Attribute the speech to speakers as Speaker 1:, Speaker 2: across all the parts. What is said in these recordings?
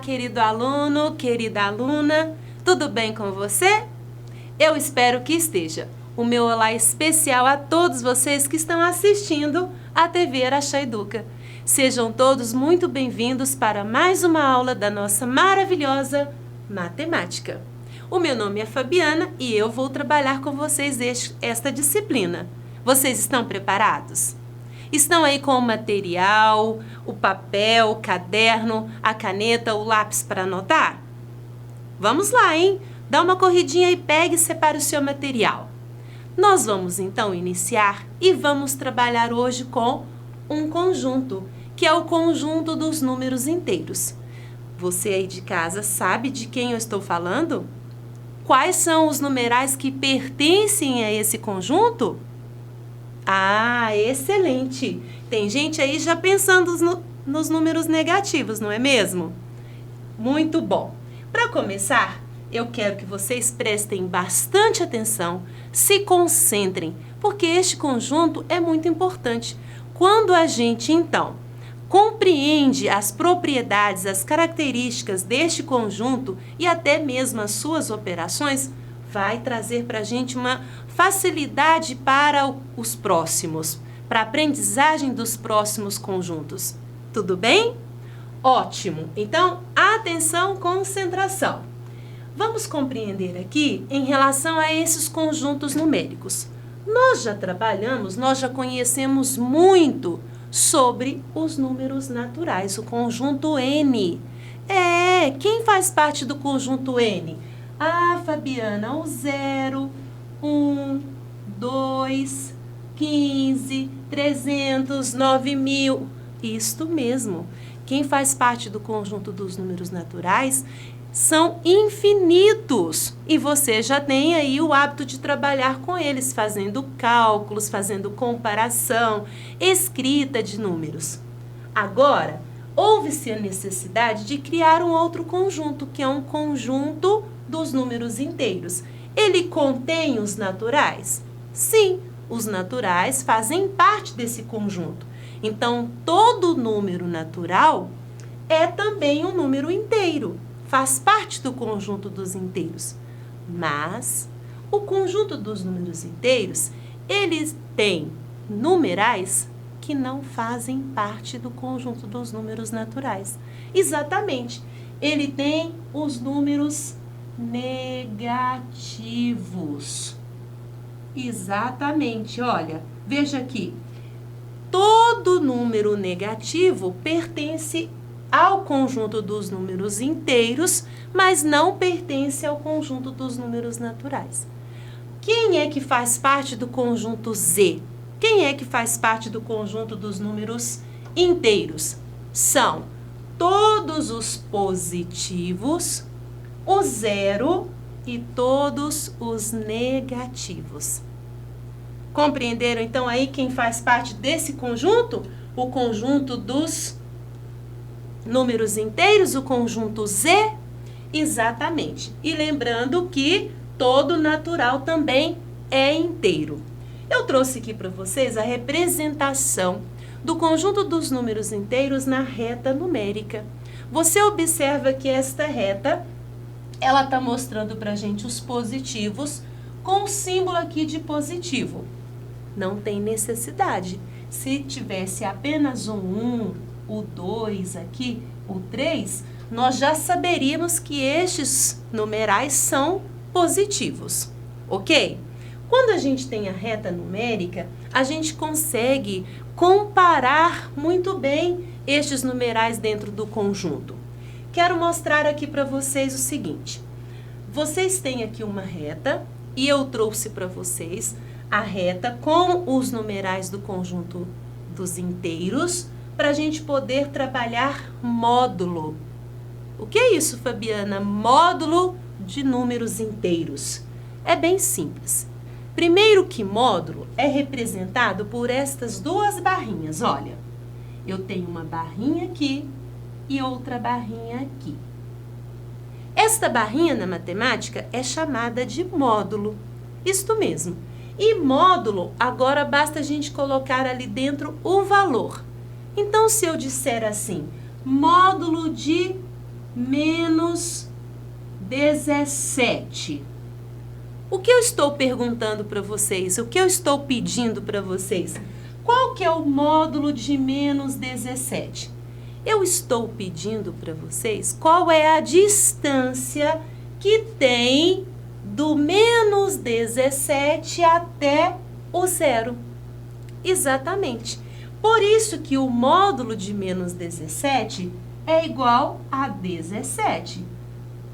Speaker 1: querido aluno, querida aluna, tudo bem com você? Eu espero que esteja. O meu olá especial a todos vocês que estão assistindo a TV Araxá Educa. Sejam todos muito bem-vindos para mais uma aula da nossa maravilhosa matemática. O meu nome é Fabiana e eu vou trabalhar com vocês esta disciplina. Vocês estão preparados? Estão aí com o material, o papel, o caderno, a caneta, o lápis para anotar? Vamos lá, hein? Dá uma corridinha e pegue e separe o seu material. Nós vamos então iniciar e vamos trabalhar hoje com um conjunto, que é o conjunto dos números inteiros. Você aí de casa sabe de quem eu estou falando? Quais são os numerais que pertencem a esse conjunto? Ah, excelente! Tem gente aí já pensando nos números negativos, não é mesmo? Muito bom! Para começar, eu quero que vocês prestem bastante atenção, se concentrem, porque este conjunto é muito importante. Quando a gente, então, compreende as propriedades, as características deste conjunto e até mesmo as suas operações, vai trazer para a gente uma facilidade para os próximos, para a aprendizagem dos próximos conjuntos. Tudo bem? Ótimo! Então, atenção, concentração. Vamos compreender aqui em relação a esses conjuntos numéricos. Nós já trabalhamos, nós já conhecemos muito sobre os números naturais, o conjunto N. Quem faz parte do conjunto N? Ah, Fabiana, o 0, 1, 2, 15, 300, 9.000. Isto mesmo. Quem faz parte do conjunto dos números naturais são infinitos. E você já tem aí o hábito de trabalhar com eles, fazendo cálculos, fazendo comparação, escrita de números. Agora, houve-se a necessidade de criar um outro conjunto, que é um conjunto dos números inteiros. Ele contém os naturais? Sim, os naturais fazem parte desse conjunto. Então, todo número natural é também um número inteiro, faz parte do conjunto dos inteiros. Mas o conjunto dos números inteiros, eles têm numerais que não fazem parte do conjunto dos números naturais. Exatamente, ele tem os números negativos. Exatamente, olha, veja aqui. Todo número negativo pertence ao conjunto dos números inteiros, mas não pertence ao conjunto dos números naturais. Quem é que faz parte do conjunto Z? Quem é que faz parte do conjunto dos números inteiros? São todos os positivos, o 0 e todos os negativos. Compreenderam então aí quem faz parte desse conjunto? O conjunto dos números inteiros, o conjunto Z? Exatamente. E lembrando que todo natural também é inteiro. Eu trouxe aqui para vocês a representação do conjunto dos números inteiros na reta numérica. Você observa que esta reta, ela está mostrando para a gente os positivos com o símbolo aqui de positivo. Não tem necessidade. Se tivesse apenas o 1, o 2 aqui, o 3, nós já saberíamos que estes numerais são positivos, ok? Quando a gente tem a reta numérica, a gente consegue comparar muito bem estes numerais dentro do conjunto. Quero mostrar aqui para vocês o seguinte. Vocês têm aqui uma reta e eu trouxe para vocês a reta com os numerais do conjunto dos inteiros para a gente poder trabalhar módulo. O que é isso, Fabiana? Módulo de números inteiros. É bem simples. Primeiro que módulo é representado por estas duas barrinhas. Olha, eu tenho uma barrinha aqui e outra barrinha aqui. Esta barrinha na matemática é chamada de módulo. Isto mesmo. E módulo, agora basta a gente colocar ali dentro o valor. Então, se eu disser assim, módulo de menos 17. O que eu estou perguntando para vocês? O que eu estou pedindo para vocês? Qual que é o módulo de menos 17? Eu estou pedindo para vocês qual é a distância que tem do menos 17 até o zero. Exatamente. Por isso que o módulo de menos 17 é igual a 17.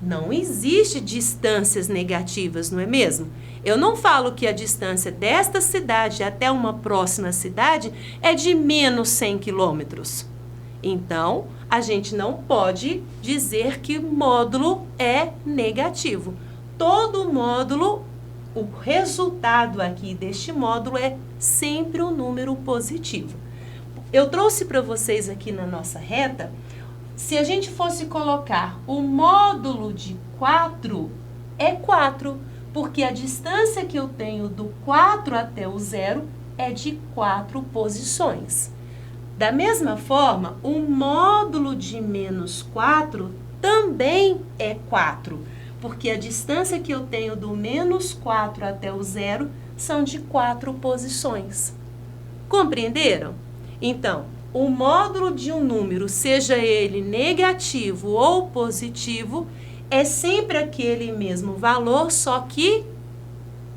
Speaker 1: Não existe distâncias negativas, não é mesmo? Eu não falo que a distância desta cidade até uma próxima cidade é de menos 100 quilômetros. Então, a gente não pode dizer que módulo é negativo. Todo módulo, o resultado aqui deste módulo é sempre um número positivo. Eu trouxe para vocês aqui na nossa reta, se a gente fosse colocar o módulo de 4, é 4, porque a distância que eu tenho do 4 até o zero é de 4 posições. Da mesma forma, o módulo de menos 4 também é 4, porque a distância que eu tenho do menos 4 até o zero são de 4 posições. Compreenderam? Então, o módulo de um número, seja ele negativo ou positivo, é sempre aquele mesmo valor, só que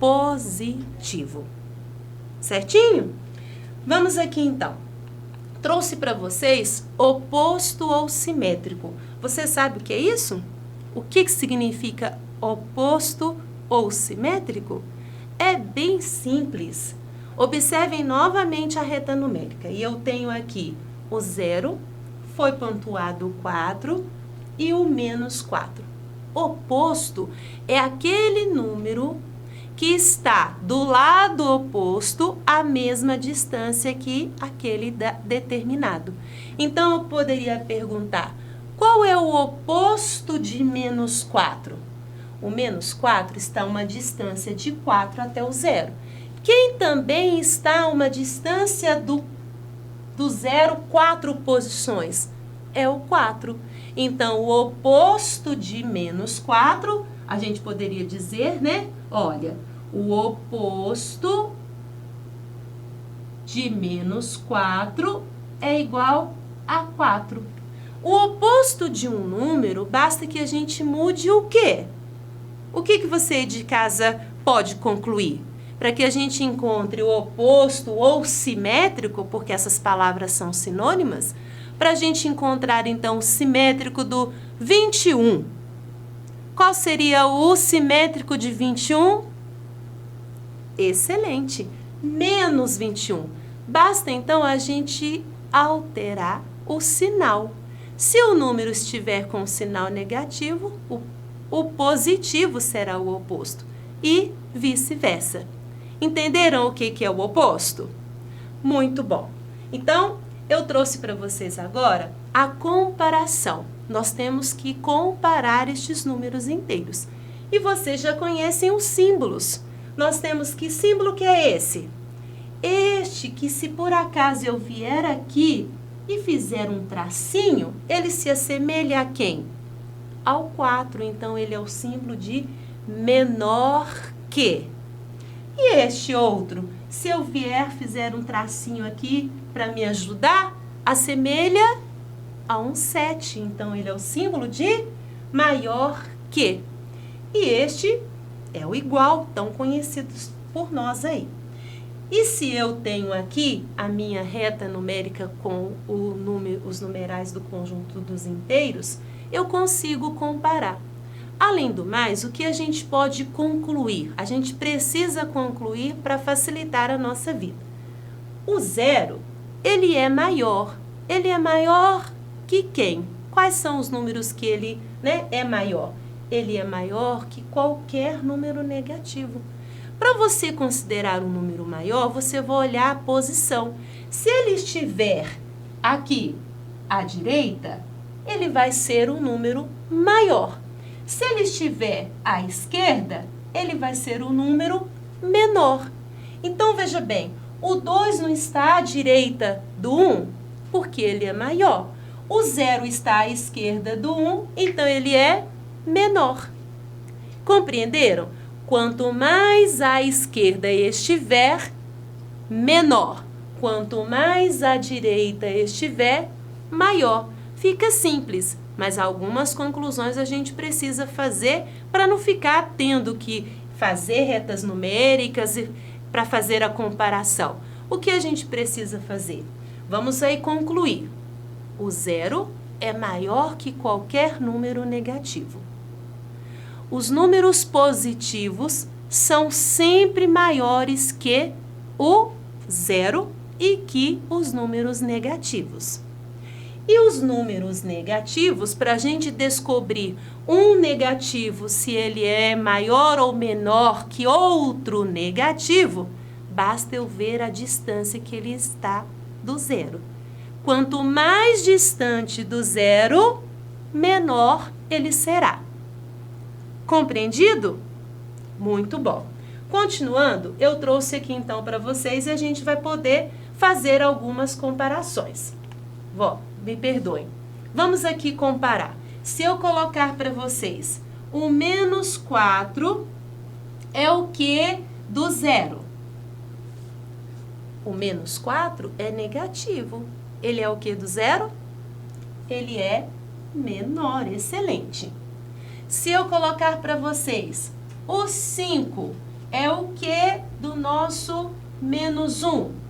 Speaker 1: positivo. Certinho? Vamos aqui então. Trouxe para vocês oposto ou simétrico. Você sabe o que é isso? O que significa oposto ou simétrico? É bem simples. Observem novamente a reta numérica. E eu tenho aqui o 0, foi pontuado o 4 e o menos 4. Oposto é aquele número que está do lado oposto à mesma distância que aquele determinado. Então, eu poderia perguntar, qual é o oposto de menos 4? O menos 4 está a uma distância de 4 até o zero. Quem também está a uma distância do zero, 4 posições? É o 4. Então, o oposto de menos 4, a gente poderia dizer, né? Olha, o oposto de menos 4 é igual a 4. O oposto de um número, basta que a gente mude o quê? O que você de casa pode concluir? Para que a gente encontre o oposto ou simétrico, porque essas palavras são sinônimas, para a gente encontrar, então, o simétrico do 21. Qual seria o simétrico de 21? Excelente! Menos 21. Basta, então, a gente alterar o sinal. Se o número estiver com o sinal negativo, o positivo será o oposto. E vice-versa. Entenderam o que é o oposto? Muito bom. Então, eu trouxe para vocês agora a comparação. Nós temos que comparar estes números inteiros. E vocês já conhecem os símbolos. Nós temos que símbolo que é esse? Este que, se por acaso eu vier aqui e fizer um tracinho, ele se assemelha a quem? Ao 4. Então, ele é o símbolo de menor que. E este outro, se eu vier, fizer um tracinho aqui para me ajudar, assemelha a um 7. Então, ele é o símbolo de maior que. E este é o igual, tão conhecido por nós aí. E se eu tenho aqui a minha reta numérica com os numerais do conjunto dos inteiros, eu consigo comparar. Além do mais, o que a gente pode concluir? A gente precisa concluir para facilitar a nossa vida. O 0, ele é maior. Ele é maior que quem? Quais são os números que ele, é maior? Ele é maior que qualquer número negativo. Para você considerar um número maior, você vai olhar a posição. Se ele estiver aqui à direita, ele vai ser um número maior. Se ele estiver à esquerda, ele vai ser um número menor. Então, veja bem, o 2 não está à direita do 1, porque ele é maior. O 0 está à esquerda do 1, então ele é menor. Compreenderam? Quanto mais à esquerda estiver, menor. Quanto mais à direita estiver, maior. Fica simples, mas algumas conclusões a gente precisa fazer para não ficar tendo que fazer retas numéricas para fazer a comparação. O que a gente precisa fazer? Vamos aí concluir. O 0 é maior que qualquer número negativo. Os números positivos são sempre maiores que o 0 e que os números negativos. E os números negativos, para a gente descobrir um negativo, se ele é maior ou menor que outro negativo, basta eu ver a distância que ele está do 0. Quanto mais distante do 0, menor ele será. Compreendido? Muito bom. Continuando, eu trouxe aqui então para vocês e a gente vai poder fazer algumas comparações. Me perdoem. Vamos aqui comparar. Se eu colocar para vocês o menos 4 é o que do 0? O menos 4 é negativo. Ele é o que do 0? Ele é menor. Excelente. Se eu colocar para vocês o 5 é o que do nosso menos 1?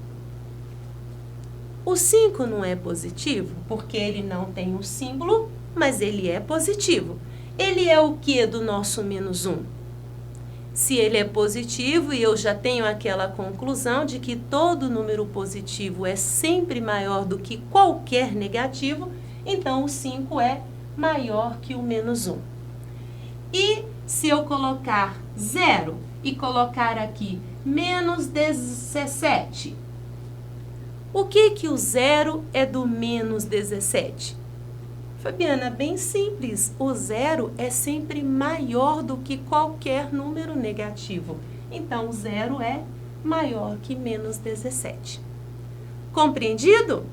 Speaker 1: O 5 não é positivo, porque ele não tem um símbolo, mas ele é positivo. Ele é o que do nosso menos 1? Se ele é positivo, e eu já tenho aquela conclusão de que todo número positivo é sempre maior do que qualquer negativo, então o 5 é maior que o menos 1. E se eu colocar 0 e colocar aqui menos 17, o que o 0 é do menos 17? Fabiana, bem simples. O 0 é sempre maior do que qualquer número negativo. Então, o 0 é maior que menos 17. Compreendido?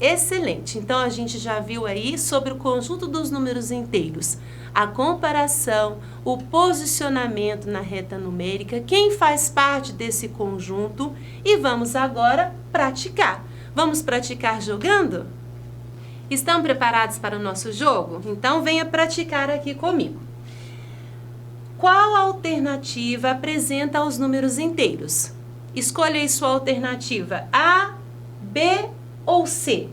Speaker 1: Excelente. Então, a gente já viu aí sobre o conjunto dos números inteiros, a comparação, o posicionamento na reta numérica, quem faz parte desse conjunto, e vamos agora praticar. Vamos praticar jogando? Estão preparados para o nosso jogo? Então, venha praticar aqui comigo. Qual alternativa apresenta os números inteiros? Escolha aí sua alternativa A, B ou C.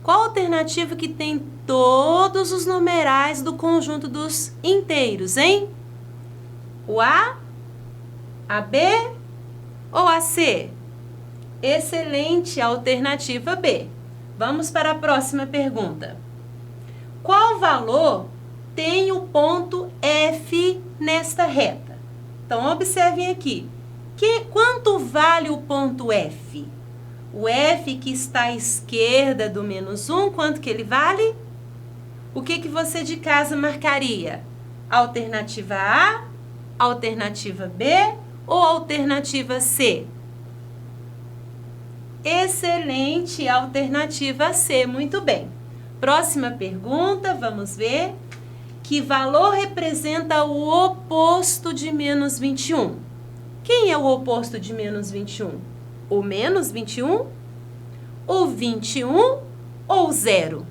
Speaker 1: Qual alternativa que tem todos os numerais do conjunto dos inteiros, hein? O A B ou a C? Excelente, alternativa B. Vamos para a próxima pergunta. Qual valor tem o ponto F nesta reta? Então, observem aqui. Quanto vale o ponto F? O F que está à esquerda do menos 1, quanto que ele vale? O que você de casa marcaria? Alternativa A, alternativa B ou alternativa C? Excelente, alternativa C, muito bem. Próxima pergunta, vamos ver. Que valor representa o oposto de menos 21? Quem é o oposto de menos 21? O menos 21? O 21 ou 0?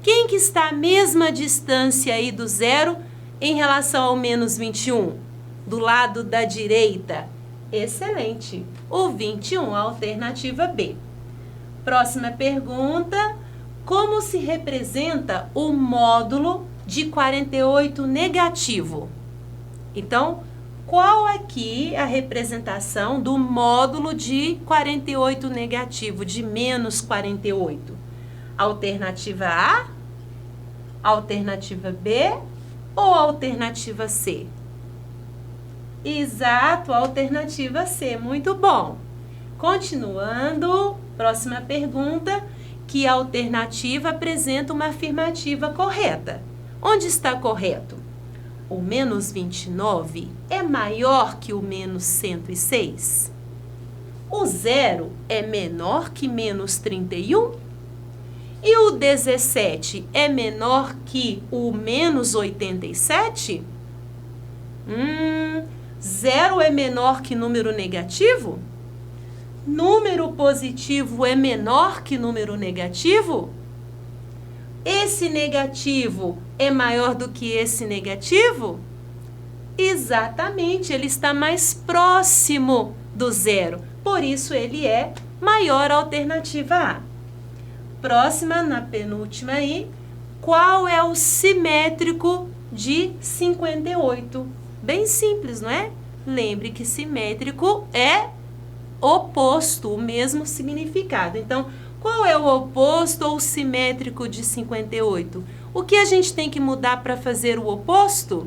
Speaker 1: Quem que está à mesma distância aí do 0 em relação ao menos 21? Do lado da direita. Excelente. O 21, alternativa B. Próxima pergunta. Como se representa o módulo de 48 negativo? Então, qual aqui é a representação do módulo de 48 negativo, de menos 48? Alternativa A, alternativa B ou alternativa C? Exato, alternativa C, muito bom. Continuando, próxima pergunta, que alternativa apresenta uma afirmativa correta? Onde está correto? O menos 29 é maior que o menos 106? O 0 é menor que menos 31? E o 17 é menor que o menos 87? 0 é menor que número negativo? Número positivo é menor que número negativo? Esse negativo é maior do que esse negativo? Exatamente, ele está mais próximo do zero. Por isso, ele é maior a alternativa A. Próxima, na penúltima aí, qual é o simétrico de 58? Bem simples, não é? Lembre que simétrico é oposto, o mesmo significado. Então, qual é o oposto ou simétrico de 58? O que a gente tem que mudar para fazer o oposto?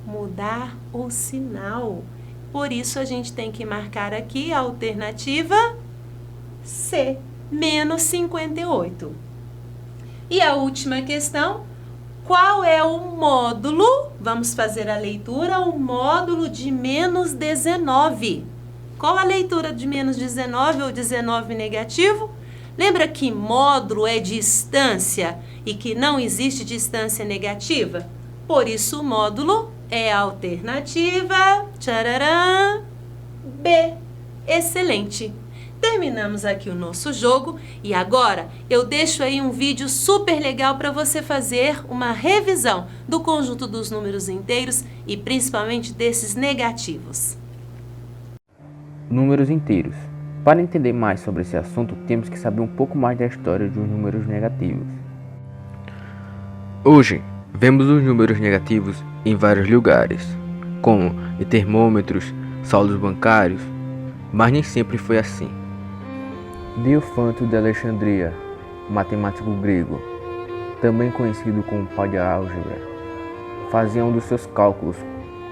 Speaker 1: Mudar o sinal. Por isso, a gente tem que marcar aqui a alternativa C, menos 58. E a última questão, qual é o módulo? Vamos fazer a leitura, o módulo de menos 19. Qual a leitura de menos 19 ou 19 negativo? Lembra que módulo é distância e que não existe distância negativa? Por isso, o módulo é a alternativa tchararã, B. Excelente! Terminamos aqui o nosso jogo e agora eu deixo aí um vídeo super legal para você fazer uma revisão do conjunto dos números inteiros e principalmente desses negativos.
Speaker 2: Números inteiros. Para entender mais sobre esse assunto, temos que saber um pouco mais da história dos números negativos. Hoje, vemos os números negativos em vários lugares, como em termômetros, saldos bancários, mas nem sempre foi assim. Diofanto de Alexandria, matemático grego, também conhecido como pai da álgebra, fazia um dos seus cálculos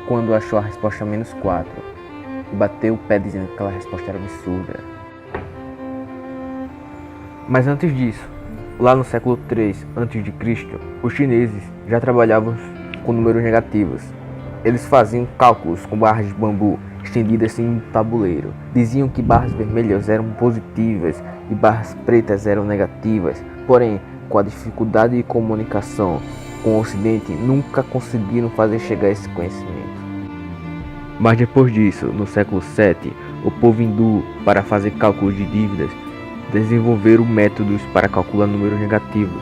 Speaker 2: quando achou a resposta menos 4 e bateu o pé dizendo que aquela resposta era absurda. Mas antes disso, lá no século 3 a.C., os chineses já trabalhavam com números negativos. Eles faziam cálculos com barras de bambu estendidas em um tabuleiro. Diziam que barras vermelhas eram positivas e barras pretas eram negativas. Porém, com a dificuldade de comunicação com o Ocidente, nunca conseguiram fazer chegar esse conhecimento. Mas depois disso, no século 7, o povo hindu, para fazer cálculos de dívidas, desenvolveram métodos para calcular números negativos.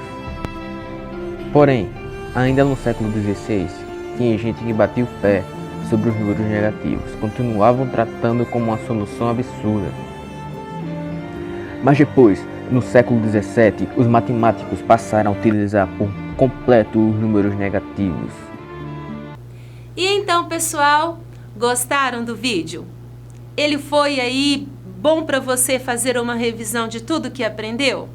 Speaker 2: Porém, ainda no século 16, tinha gente que batia o pé sobre os números negativos, continuavam tratando como uma solução absurda. Mas depois, no século 17, os matemáticos passaram a utilizar por completo os números negativos.
Speaker 1: E então, pessoal, gostaram do vídeo? Ele foi aí bom para você fazer uma revisão de tudo que aprendeu?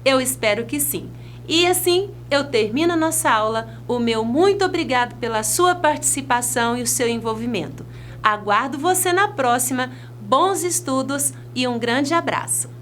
Speaker 1: Eu espero que sim. E assim, eu termino a nossa aula. O meu muito obrigado pela sua participação e o seu envolvimento. Aguardo você na próxima. Bons estudos e um grande abraço!